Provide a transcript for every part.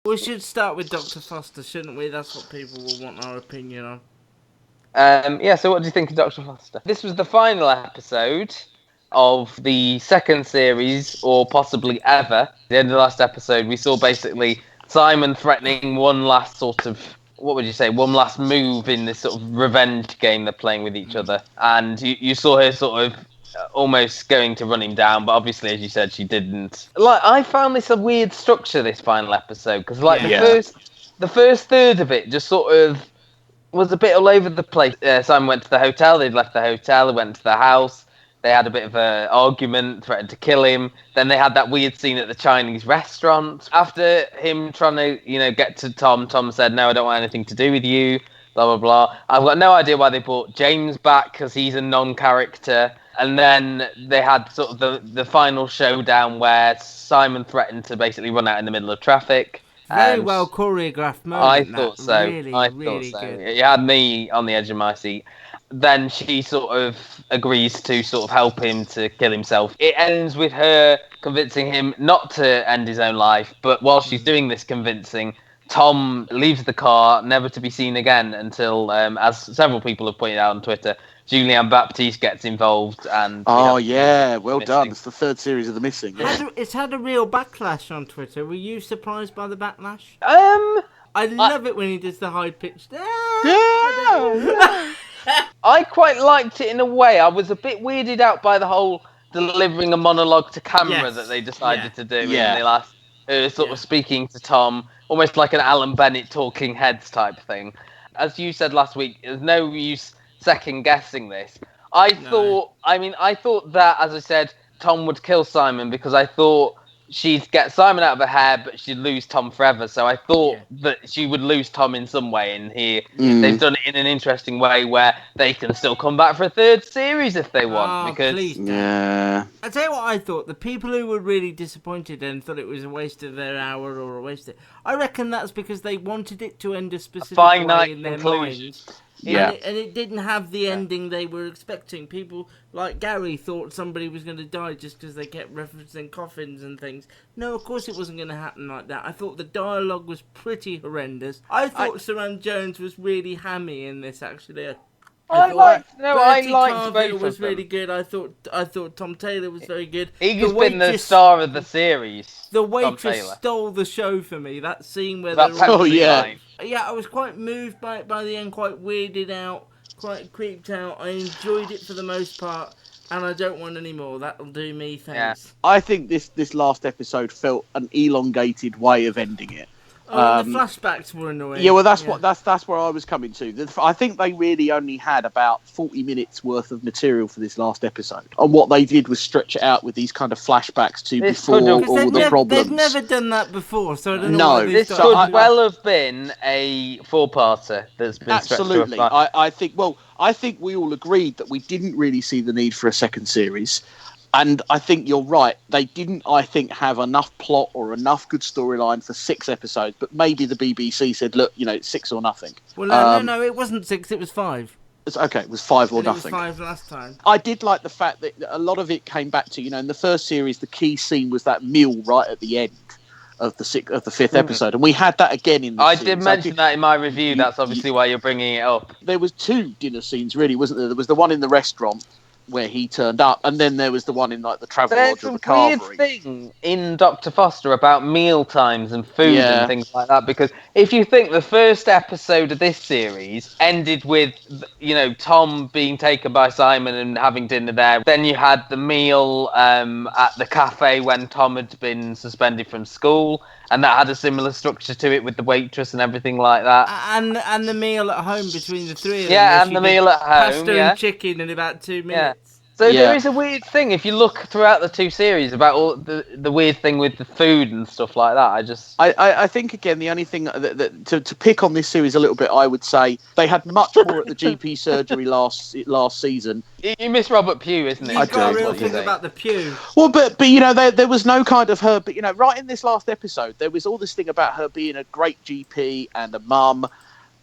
We should start with Dr. Foster, shouldn't we? That's what people will want our opinion on. So what do you think of Dr. Foster? This was the final episode of the second series, or possibly ever. At the end of the last episode, we saw basically Simon threatening one last sort of, what would you say, one last move in this sort of revenge game they're playing with each other. And you saw her sort of almost going to run him down, but obviously, as you said, she didn't. Like, I found this a weird structure, this final episode, because the first third of it just sort of was a bit all over the place. Simon went to the hotel, they'd left the hotel, they went to the house, they had a bit of an argument, threatened to kill him. Then they had that weird scene at the Chinese restaurant. After him trying to, get to Tom, Tom said, "No, I don't want anything to do with you," blah, blah, blah. I've got no idea why they brought James back, because he's a non-character. And then they had sort of the final showdown where Simon threatened to basically run out in the middle of traffic. Very well choreographed moment. I thought so. Really, really good. It had me on the edge of my seat. Then she sort of agrees to sort of help him to kill himself. It ends with her convincing him not to end his own life, but while she's doing this convincing, Tom leaves the car, never to be seen again until, as several people have pointed out on Twitter, Julianne Baptiste gets involved. And well done. It's the third series of The Missing. It's had a real backlash on Twitter. Were you surprised by the backlash? I love it when he does the high-pitched... I quite liked it in a way. I was a bit weirded out by the whole delivering a monologue to camera that they decided to do in the last... sort of speaking to Tom, almost like an Alan Bennett Talking Heads type thing. As you said last week, there's no use second guessing this. I thought that, as I said, Tom would kill Simon, because I thought she'd get Simon out of her hair, but she'd lose Tom forever. So I thought that she would lose Tom in some way, and here they've done it in an interesting way where they can still come back for a third series if they want. Please don't. I'll tell you what I thought. The people who were really disappointed and thought it was a waste of their hour or a waste of... I reckon that's because they wanted it to end a specific way in their minds. Yeah. And it didn't have the ending they were expecting. People like Gary thought somebody was going to die just because they kept referencing coffins and things. No, of course it wasn't going to happen like that. I thought the dialogue was pretty horrendous. I thought Saran Jones was really hammy in this, actually. I liked both was of them. Really good. I thought Tom Taylor was very good. He's been the star of the series. The waitress stole the show for me. That scene where I was quite moved by it by the end, quite weirded out, quite creeped out. I enjoyed it for the most part, and I don't want any more. That'll do me, thanks. Yeah. I think this last episode felt an elongated way of ending it. The flashbacks were annoying. Yeah, well, that's where I was coming to. I think they really only had about 40 minutes worth of material for this last episode, and what they did was stretch it out with these kind of flashbacks to before all the problems. They've never done that before, so I don't know. No, this could well have been a four-parter that's been absolutely. I think we all agreed that we didn't really see the need for a second series. And I think you're right. They didn't, I think, have enough plot or enough good storyline for 6 episodes. But maybe the BBC said, look, it's 6 or nothing. Well, no, it wasn't 6. It was 5. Okay, it was 5 or nothing. It was 5 last time. I did like the fact that a lot of it came back to, in the first series, the key scene was that meal right at the end of the 5th episode. And we had that again in the I did mention that in my review. That's obviously why you're bringing it up. There was 2 dinner scenes, really, wasn't there? There was the one in the restaurant where he turned up, and then there was the one in the travel lodge or the carvery. There's a weird thing in Dr. Foster about meal times and food and things like that, because if you think the first episode of this series ended with, Tom being taken by Simon and having dinner there, then you had the meal at the cafe when Tom had been suspended from school, and that had a similar structure to it with the waitress and everything like that. And the meal at home between the 3 of them. Yeah, and the meal at home. Pasta and chicken in about 2 minutes. Yeah. So there is a weird thing, if you look throughout the 2 series, about all the weird thing with the food and stuff like that. I think, again, the only thing that to pick on this series a little bit, I would say they had much more at the GP surgery last season. You miss Robert Pugh, isn't it? You've got a real thing about the Pugh. Well, but there was no kind of her, but right in this last episode, there was all this thing about her being a great GP and a mum.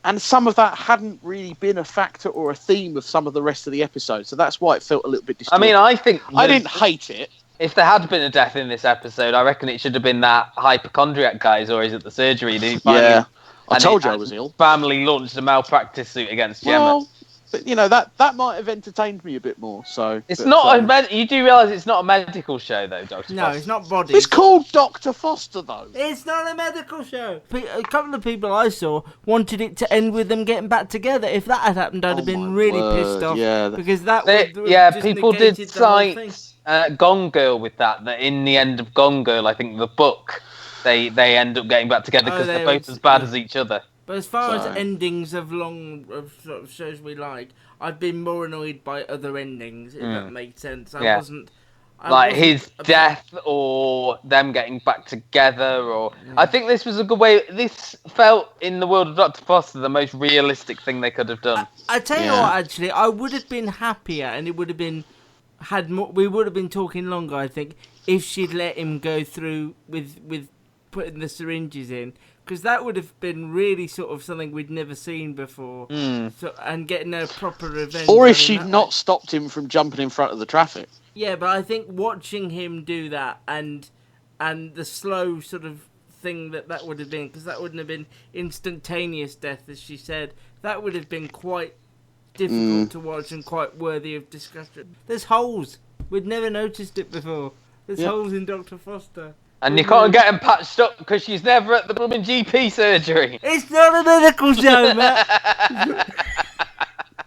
And some of that hadn't really been a factor or a theme of some of the rest of the episodes. So that's why it felt a little bit distorted. I mean, I think... I didn't hate it. if there had been a death in this episode, I reckon it should have been that hypochondriac guy's, or is it the surgery? That he finally, I told you I was ill. Family launched a malpractice suit against Gemma. Well, but you know that might have entertained me a bit more. So it's not you do realise it's not a medical show though, Doctor. No, Foster. it's not bodies. It's called Dr. Foster though. It's not a medical show. A couple of people I saw wanted it to end with them getting back together. If that had happened, I'd have been really pissed off. Yeah, because that would just people did negated the whole thing. cite Gone Girl with that in the end of Gone Girl, I think the book, they end up getting back together because they're both as bad as each other. But as far as endings of sort of shows we like, I've been more annoyed by other endings, if that makes sense. I wasn't his death or them getting back together, or I think this was a good way. This felt, in the world of Dr. Foster, the most realistic thing they could have done. I tell you what, actually, I would have been happier, and it would have been we would have been talking longer, I think, if she'd let him go through with putting the syringes in. Because that would have been really sort of something we'd never seen before. So, and getting a proper revenge. Or if she'd not stopped him from jumping in front of the traffic. Yeah, but I think watching him do that and the slow sort of thing that would have been, because that wouldn't have been instantaneous death, as she said, that would have been quite difficult to watch and quite worthy of discussion. There's holes. We'd never noticed it before. There's holes in Dr. Foster. And you can't get him patched up because she's never at the blooming GP surgery. It's not a medical show, Matt.